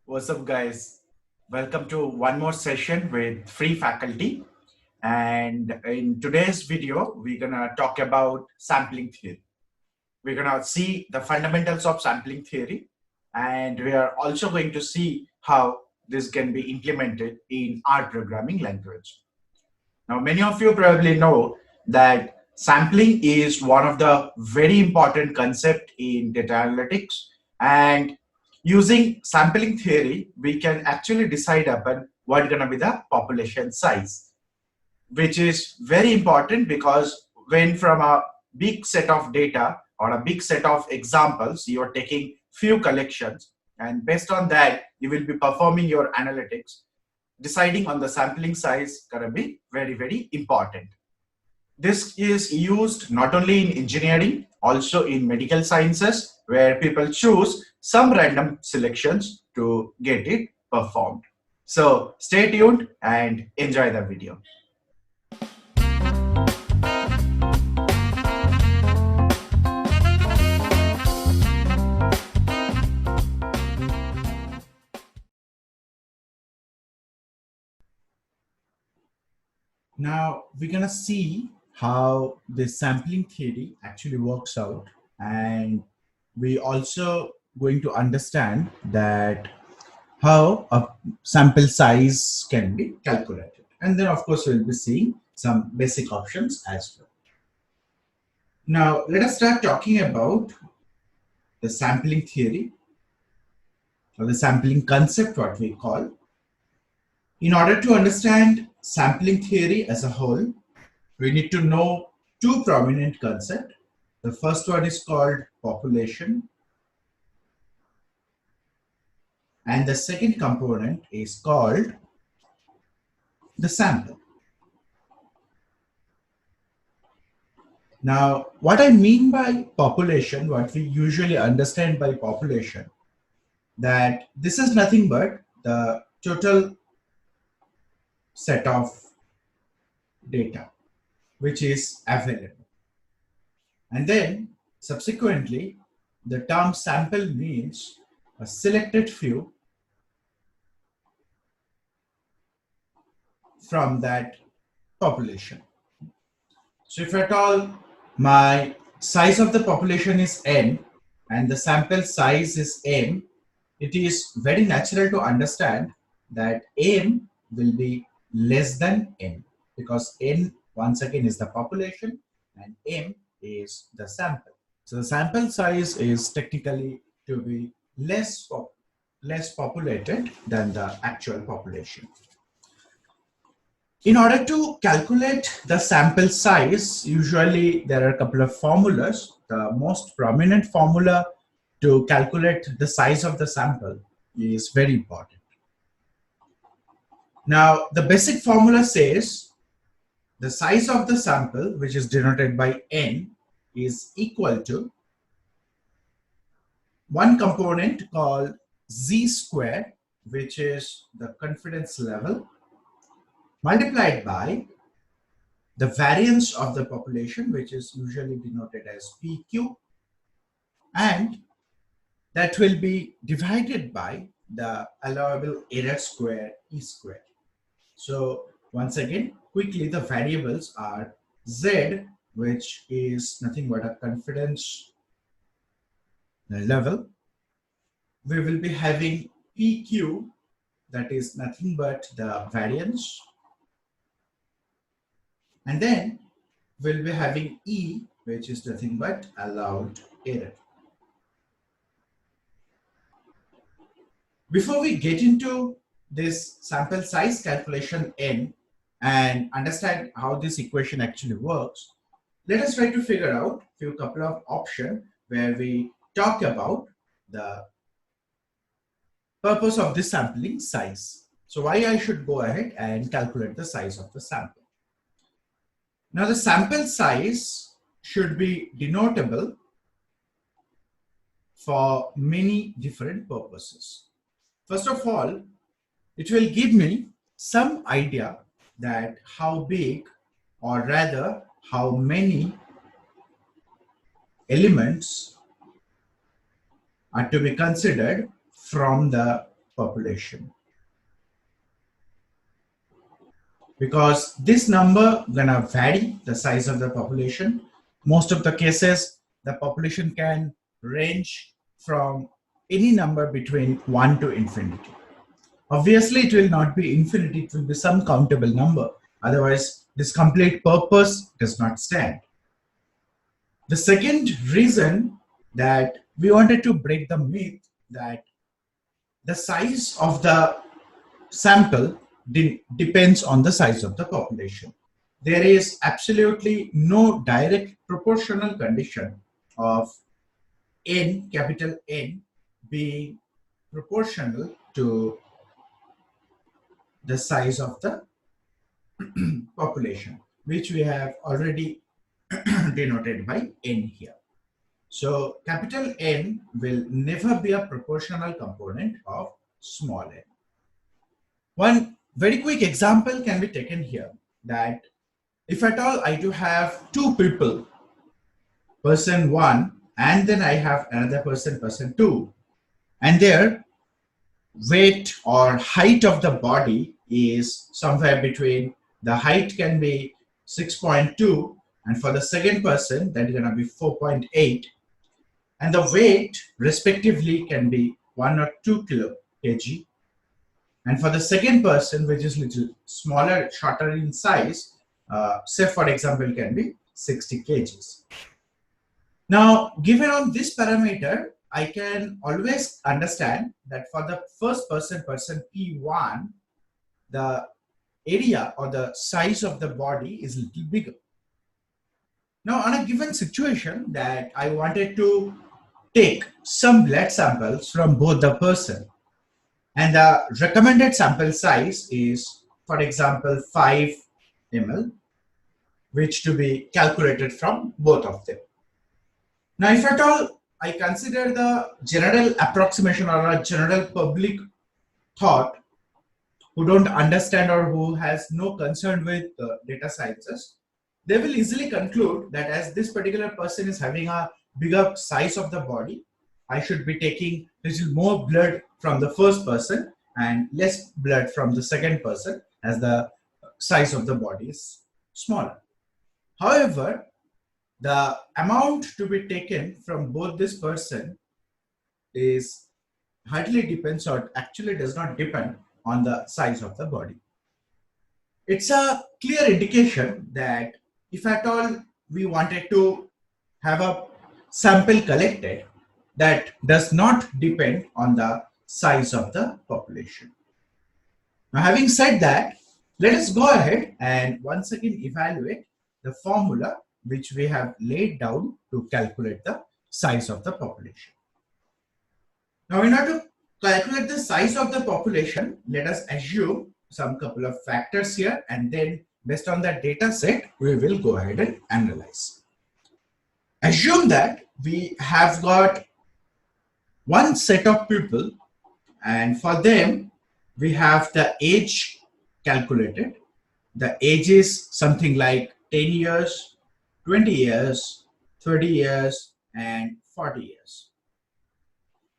What's up, guys? Welcome to one more session with free faculty. And in today's video, we're gonna talk about sampling theory. We're gonna see the fundamentals of sampling theory, and we are also going to see how this can be implemented in R programming language. Now, many of you probably know that sampling is one of the very important concept in data analytics. And using sampling theory, we can actually decide upon what going to be the population size, which is very important because when from a big set of data or a big set of examples, you are taking few collections, and based on that, you will be performing your analytics. Deciding on the sampling size gonna be very, very important. This is used not only in engineering, also in medical sciences, where people choose some random selections to get it performed. So stay tuned and enjoy the video. Now we're gonna see how this sampling theory actually works out, and we also going to understand that how a sample size can be calculated, and then of course we'll be seeing some basic options as well. Now let us start talking about the sampling theory or the sampling concept, what we call. In order to understand sampling theory as a whole, we need to know two prominent concepts. The first one is called population, and the second component is called the sample. Now, what I mean by population, what we usually understand by population, that this is nothing but the total set of data which is available. And then subsequently, the term sample means a selected few from that population. So if at all my size of the population is n and the sample size is m, it is very natural to understand that m will be less than n, because n once again is the population and m is the sample. So the sample size is technically to be less populated than the actual population. In order to calculate the sample size, usually there are a couple of formulas. The most prominent formula to calculate the size of the sample is very important. Now, the basic formula says the size of the sample, which is denoted by n, is equal to one component called z square, which is the confidence level, multiplied by the variance of the population, which is usually denoted as PQ, and that will be divided by the allowable error square, E square. So once again, quickly, the variables are Z, which is nothing but a confidence level. We will be having PQ, that is nothing but the variance. And then we'll be having E, which is nothing but allowed error. Before we get into this sample size calculation n and understand how this equation actually works, let us try to figure out a couple of options where we talk about the purpose of this sampling size. So why I should go ahead and calculate the size of the sample. Now the sample size should be denotable for many different purposes. First of all, it will give me some idea that how big, or rather how many elements are to be considered from the population. Because this number gonna vary the size of the population. Most of the cases, the population can range from any number between 1 to infinity. Obviously, it will not be infinity, it will be some countable number. Otherwise, this complete purpose does not stand. The second reason that we wanted to break the myth that the size of the sample depends on the size of the population. There is absolutely no direct proportional condition of n, capital N, being proportional to the size of the population, which we have already denoted by n here. So capital N will never be a proportional component of small n. One very quick example can be taken here, that if at all I do have two people, person 1 and then I have another person 2, and their weight or height of the body is somewhere between, the height can be 6.2, and for the second person that is going to be 4.8, and the weight respectively can be 1 or 2 kg. And for the second person, which is little smaller, shorter in size, say for example, can be 60 kgs. Now, given on this parameter, I can always understand that for the first person P1, the area or the size of the body is a little bigger. Now, on a given situation that I wanted to take some blood samples from both the person, and the recommended sample size is, for example, 5 ml, which to be calculated from both of them. Now, if at all I consider the general approximation or a general public thought who don't understand or who has no concern with data sciences, they will easily conclude that as this particular person is having a bigger size of the body, I should be taking little more blood from the first person and less blood from the second person, as the size of the body is smaller. However, the amount to be taken from both this person is hardly depends, or actually does not depend on the size of the body. It's a clear indication that if at all we wanted to have a sample collected, that does not depend on the size of the population. Now, having said that, let us go ahead and once again evaluate the formula which we have laid down to calculate the size of the population. Now, in order to calculate the size of the population, let us assume some couple of factors here, and then based on that data set, we will go ahead and analyze. Assume that we have got one set of people, and for them we have the age calculated. The age is something like 10 years, 20 years, 30 years, and 40 years.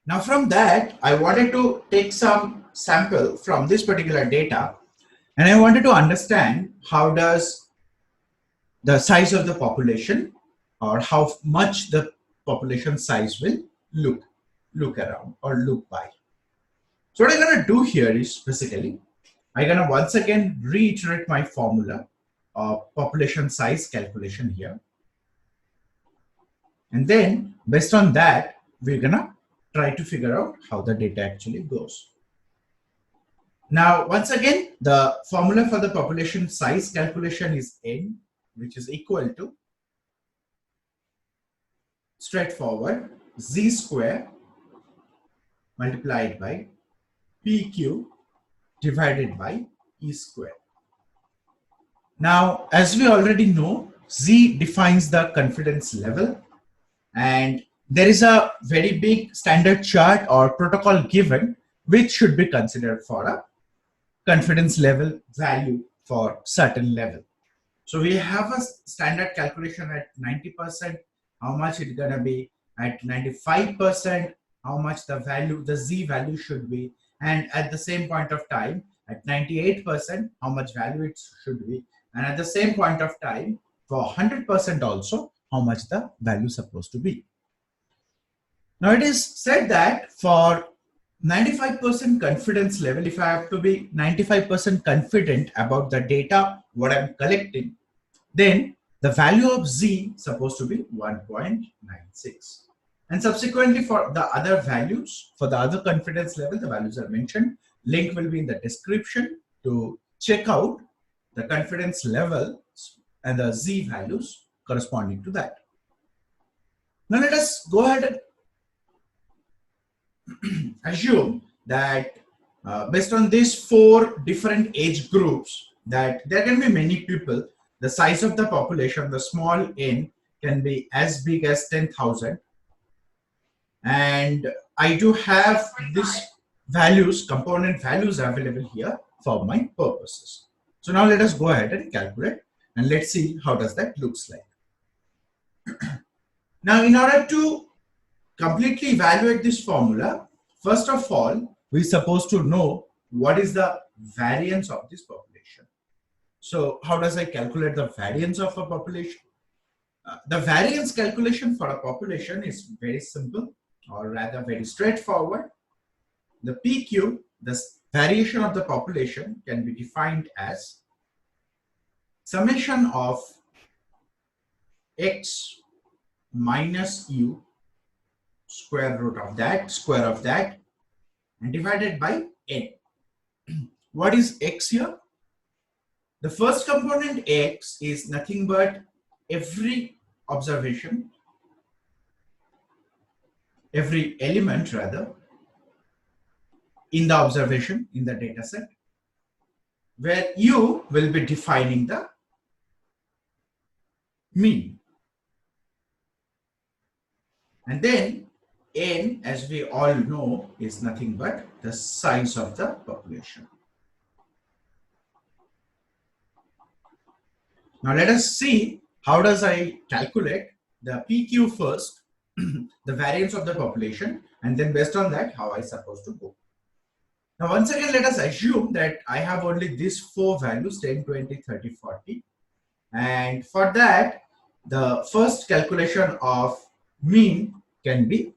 Now, from that, I wanted to take some sample from this particular data, and I wanted to understand how does the size of the population, or how much the population size will look around or look by. So what I'm going to do here is basically, I'm going to once again reiterate my formula of population size calculation here. And then based on that, we're going to try to figure out how the data actually goes. Now, once again, the formula for the population size calculation is N, which is equal to, straightforward, Z square multiplied by PQ divided by E square. Now, as we already know, Z defines the confidence level, and there is a very big standard chart or protocol given which should be considered for a confidence level value for certain level. So we have a standard calculation at 90%, how much it's gonna be at 95%, how much the value, the Z value should be, And at the same point of time, at 98%, how much value it should be. And at the same point of time, for 100% also, how much the value is supposed to be. Now it is said that for 95% confidence level, if I have to be 95% confident about the data, what I'm collecting, then the value of Z is supposed to be 1.96. And subsequently for the other values, for the other confidence level, the values are mentioned. Link will be in the description to check out the confidence level and the Z values corresponding to that. Now let us go ahead and assume that based on these 4 different age groups, that there can be many people. The size of the population, the small n, can be as big as 10,000. And I do have these values, component values available here for my purposes. So now let us go ahead and calculate, and let's see how does that looks like. Now in order to completely evaluate this formula, first of all, we're supposed to know what is the variance of this population. So how does I calculate the variance of a population? The variance calculation for a population is very simple, or rather very straightforward. The PQ, the variation of the population, can be defined as summation of x minus u, square root of that, square of that, and divided by n. What is x here? The first component x is nothing but every observation, every element rather, in the observation in the data set, where u will be defining the mean. And then n, as we all know, is nothing but the size of the population. Now let us see how does I calculate the PQ first, the variance of the population, and then based on that, how I supposed to go. Now once again, let us assume that I have only these 4 values, 10, 20, 30, 40. And for that, the first calculation of mean can be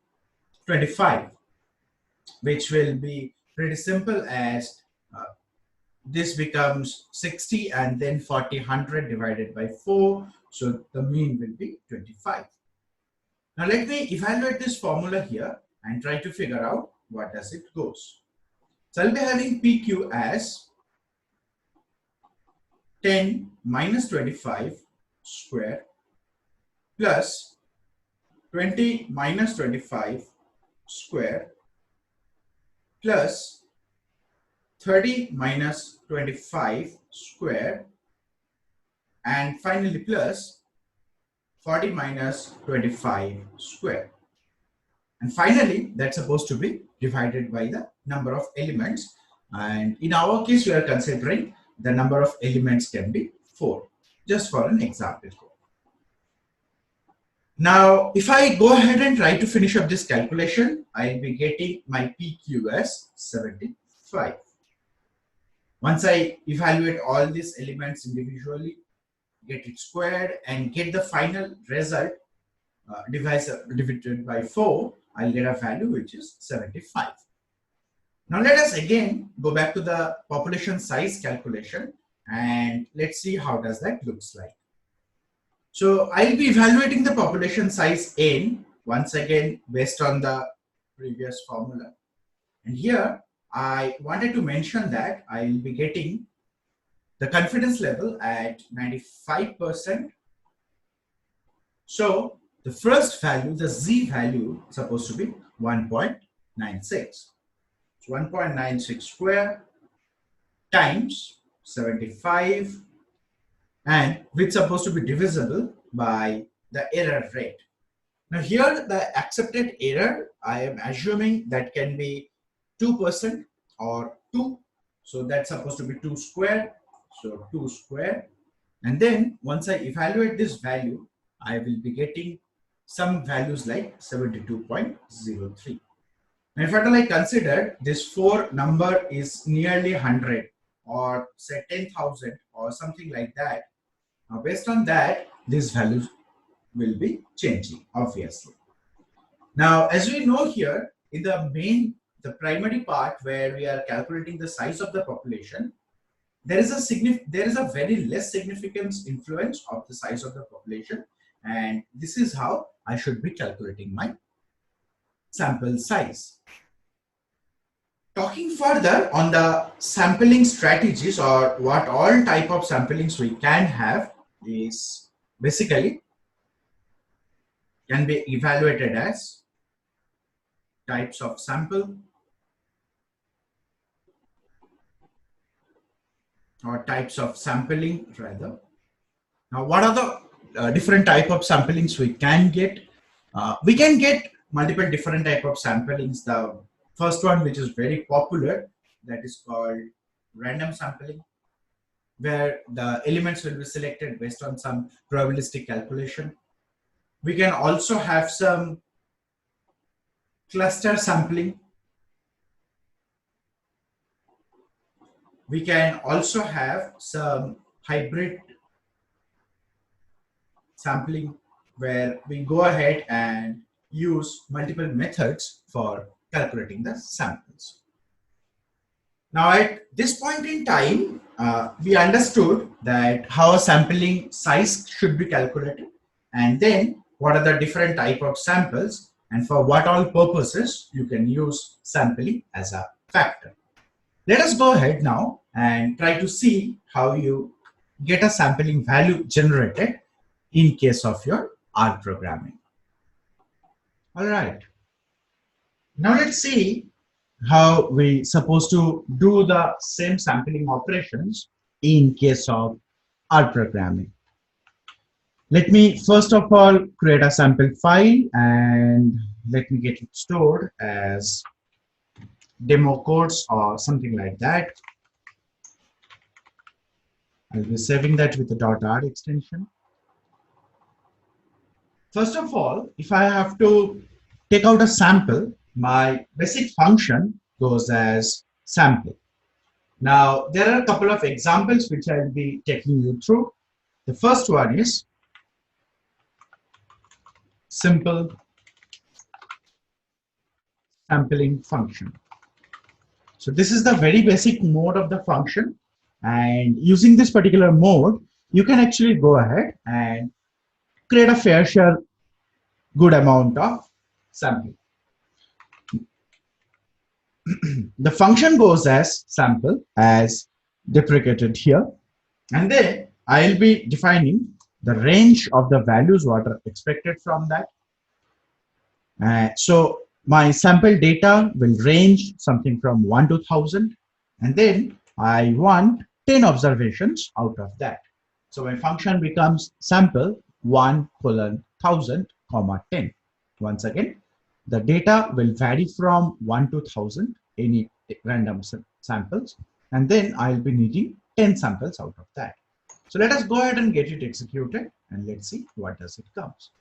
25, which will be pretty simple as this becomes 60 and then 40, 100 divided by 4. So the mean will be 25. Now let me evaluate this formula here and try to figure out what does it goes. So I'll be having PQ as 10 minus 25 square plus 20 minus 25 square plus 30 minus 25 square, and finally plus 40 minus 25 square. And finally, that's supposed to be divided by the number of elements. And in our case, we are considering the number of elements can be 4, just for an example. Now, if I go ahead and try to finish up this calculation, I'll be getting my PQ as 75. Once I evaluate all these elements individually, get it squared, and get the final result divided by 4, I'll get a value which is 75. Now let us again go back to the population size calculation, and let's see how does that looks like. So I'll be evaluating the population size n once again based on the previous formula. And here I wanted to mention that I'll be getting the confidence level at 95%. So the first value, the Z value, is supposed to be 1.96. So 1.96 square times 75, and which is supposed to be divisible by the error rate. Now here the accepted error, I am assuming that can be 2% or 2. So that's supposed to be 2 square. So 2 square. And then once I evaluate this value, I will be getting some values like 72.03. And if at all I consider this 4 number is nearly 100 or say 10,000 or something like that, based on that, these values will be changing, obviously. Now, as we know here, in the primary part where we are calculating the size of the population, there is a very less significance influence of the size of the population, and this is how I should be calculating my sample size. Talking further on the sampling strategies or what all type of samplings we can have is basically can be evaluated as types of sample or types of sampling rather. Now, what are the different type of samplings we can get? We can get multiple different type of samplings. The first one, which is very popular, that is called random sampling, where the elements will be selected based on some probabilistic calculation. We can also have some cluster sampling. We can also have some hybrid sampling, where we go ahead and use multiple methods for calculating the samples. Now, at this point in time, we understood that how a sampling size should be calculated, and then what are the different type of samples, and for what all purposes you can use sampling as a factor. Let us go ahead now and try to see how you get a sampling value generated in case of your R programming. All right. Now let's see how we supposed to do the same sampling operations in case of R programming. Let me first of all create a sample file and let me get it stored as demo codes or something like that. I'll be saving that with the .r extension. First of all, if I have to take out a sample, my basic function goes as sample. Now, there are a couple of examples which I'll be taking you through. The first one is simple sampling function. So this is the very basic mode of the function, and using this particular mode, you can actually go ahead and create a fair share good amount of sampling. The function goes as sample as deprecated here, and then I'll be defining the range of the values what are expected from that. So my sample data will range something from 1 to 1000, and then I want 10 observations out of that. So my function becomes sample 1:1000, 10. Once again, the data will vary from 1 to 1000, any random samples, and then I'll be needing 10 samples out of that. So let us go ahead and get it executed, and let's see what does it comes.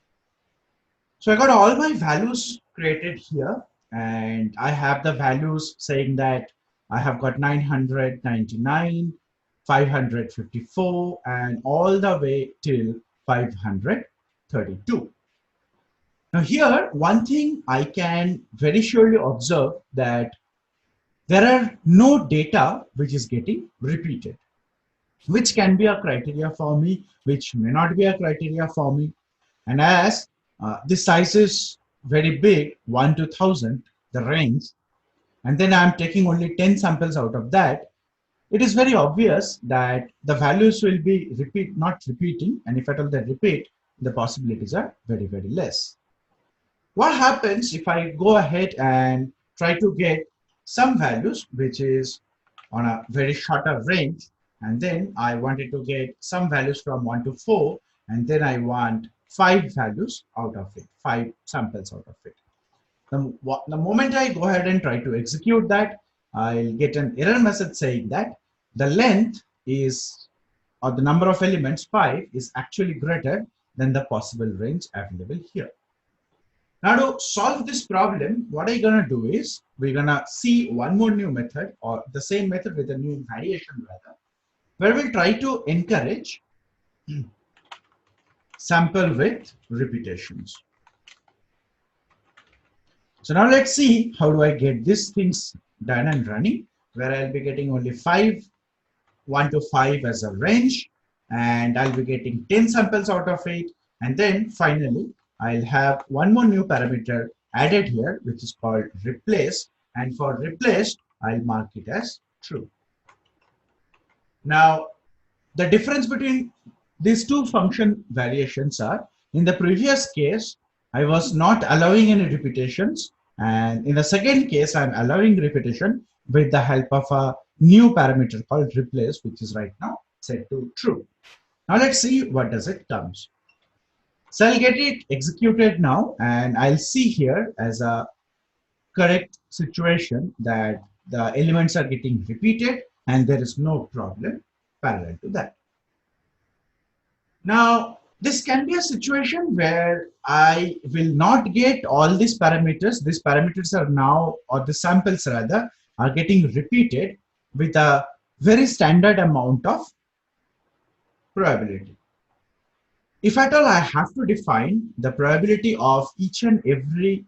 So I got all my values created here, and I have the values saying that I have got 999, 554, and all the way till 532. Now here, one thing I can very surely observe that there are no data which is getting repeated, which can be a criteria for me, which may not be a criteria for me. And as this size is very big, 1 to 1000, the range, and then I'm taking only 10 samples out of that, it is very obvious that the values will be not repeating, and if at all they repeat, the possibilities are very, very less. What happens if I go ahead and try to get some values which is on a very shorter range, and then I wanted to get some values from 1 to 4, and then I want 5 values out of it, 5 samples out of it. The moment I go ahead and try to execute that, I'll get an error message saying that the length is, or the number of elements 5 is actually greater than the possible range available here. Now to solve this problem, what I'm gonna do is we're gonna see one more new method, or the same method with a new variation rather, where we'll try to encourage sample with repetitions. So now let's see how do I get these things done and running, where I'll be getting only 1 to 5 as a range, and I'll be getting 10 samples out of it. And then finally, I'll have one more new parameter added here, which is called replace. And for replaced, I'll mark it as true. Now, the difference between these two function variations are, in the previous case, I was not allowing any repetitions. And in the second case, I'm allowing repetition with the help of a new parameter called replace, which is right now set to true. Now let's see what does it comes. So I'll get it executed now, and I'll see here as a correct situation that the elements are getting repeated and there is no problem parallel to that. Now, this can be a situation where I will not get all these parameters. These parameters are now, or the samples rather, are getting repeated with a very standard amount of probability. If at all I have to define the probability of each and every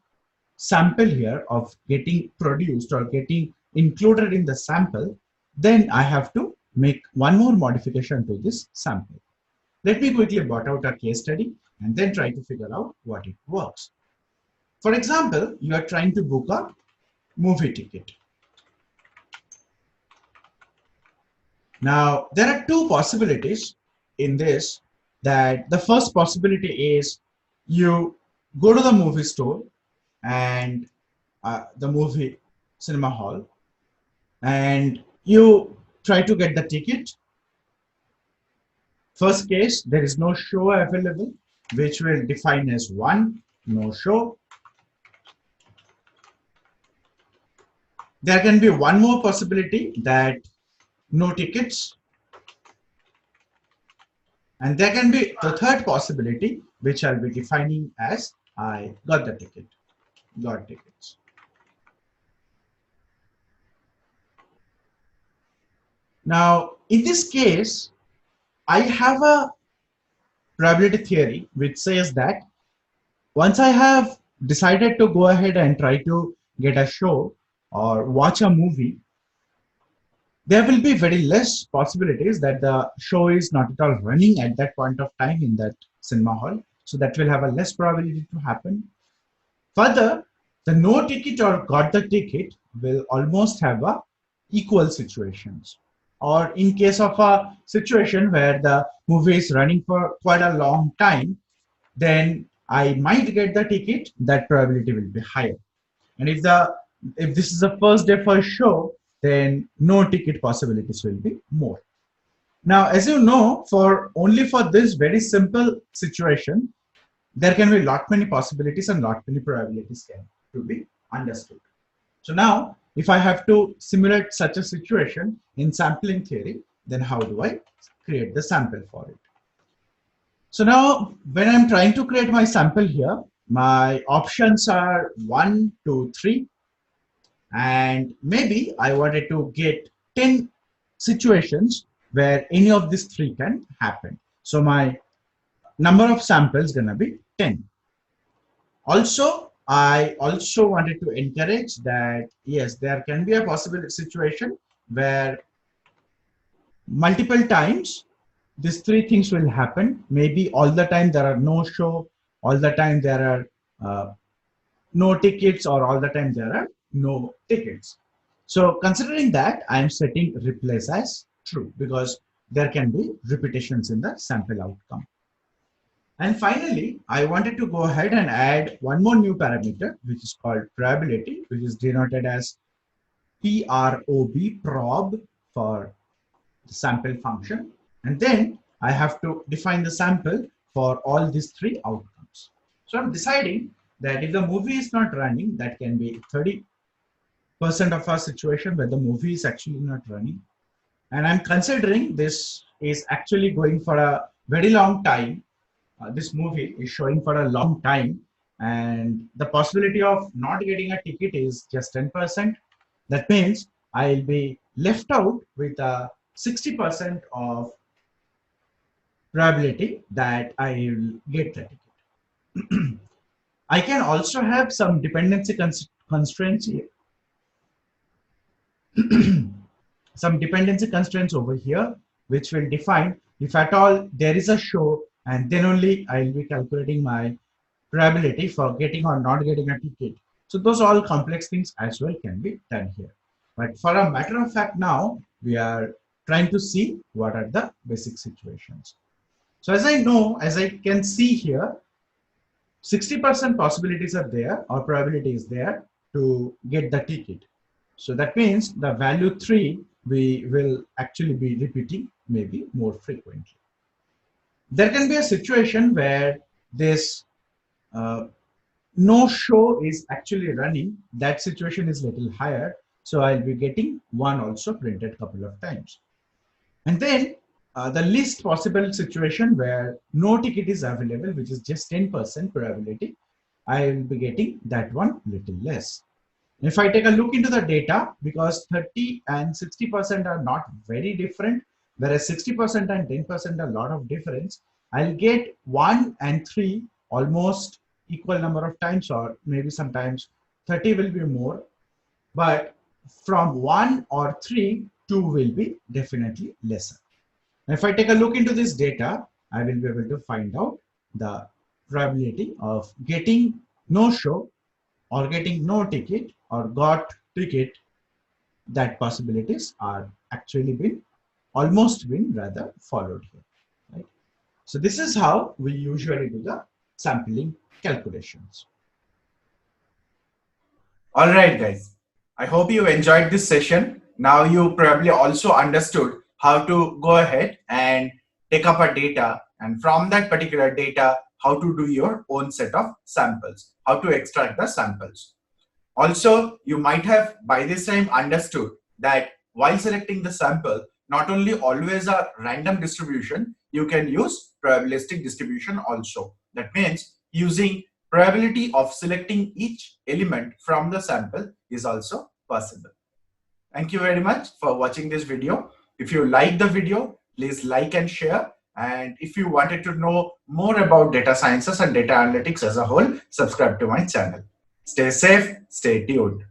sample here of getting produced or getting included in the sample, then I have to make one more modification to this sample. Let me quickly blot out a case study and then try to figure out what it works. For example, you are trying to book a movie ticket. Now, there are two possibilities in this. That the first possibility is you go to the movie store and the movie cinema hall, and you try to get the ticket. First case, there is no show available, which will define as 1, no show. There can be one more possibility that no tickets. And there can be the third possibility, which I'll be defining as I got the ticket, got tickets. Now, in this case, I have a probability theory which says that once I have decided to go ahead and try to get a show or watch a movie, there will be very less possibilities that the show is not at all running at that point of time in that cinema hall. So that will have a less probability to happen. Further, the no ticket or got the ticket will almost have a equal situations. Or in case of a situation where the movie is running for quite a long time, then I might get the ticket, that probability will be higher. And if this is the first day for a show, then no ticket possibilities will be more. Now, as you know, only for this very simple situation, there can be lot many possibilities and lot many probabilities can to be understood. So now, if I have to simulate such a situation in sampling theory, then how do I create the sample for it? So now, when I'm trying to create my sample here, my options are 1, 2, 3. And maybe I wanted to get 10 situations where any of these 3 can happen. So my number of samples is gonna be 10. Also, I also wanted to encourage that, yes, there can be a possible situation where multiple times these 3 things will happen. Maybe all the time there are no show, all the time there are no tickets, or all the time there are no tickets. So considering that, I am setting replace as true because there can be repetitions in the sample outcome. And finally, I wanted to go ahead and add one more new parameter, which is called probability, which is denoted as prob for the sample function. And then I have to define the sample for all these 3 outcomes. So I'm deciding that if the movie is not running, that can be 30% of our situation where the movie is actually not running. And I'm considering this is actually going for a very long time. This movie is showing for a long time. and the possibility of not getting a ticket is just 10%. That means I'll be left out with a 60% of probability that I will get the ticket. I can also have some dependency constraints here. Some dependency constraints over here, which will define if at all there is a show, and then only I'll be calculating my probability for getting or not getting a ticket. So those all complex things as well can be done here. But for a matter of fact, now we are trying to see what are the basic situations. So as I can see here, 60% possibilities are there, or probability is there to get the ticket. So that means the value 3 we will actually be repeating maybe more frequently. There can be a situation where this no show is actually running. That situation is little higher, so I'll be getting 1 also printed couple of times. And then the least possible situation where no ticket is available, which is just 10% probability, I will be getting that one little less. If I take a look into the data, because 30 and 60% are not very different, whereas 60% and 10% are a lot of difference, I'll get 1 and 3 almost equal number of times, or maybe sometimes 30 will be more, but from 1 or 3, 2 will be definitely lesser. If I take a look into this data, I will be able to find out the probability of getting no show or getting no ticket or got ticket. That possibilities are actually almost been rather followed here, right? So this is how we usually do the sampling calculations. All right, guys. I hope you enjoyed this session. Now you probably also understood how to go ahead and take up a data, and from that particular data, how to do your own set of samples, how to extract the samples. Also, you might have by this time understood that while selecting the sample, not only always a random distribution, you can use probabilistic distribution also. That means using probability of selecting each element from the sample is also possible. Thank you very much for watching this video. If you like the video, please like and share. And if you wanted to know more about data sciences and data analytics as a whole, subscribe to my channel. Stay safe, stay tuned.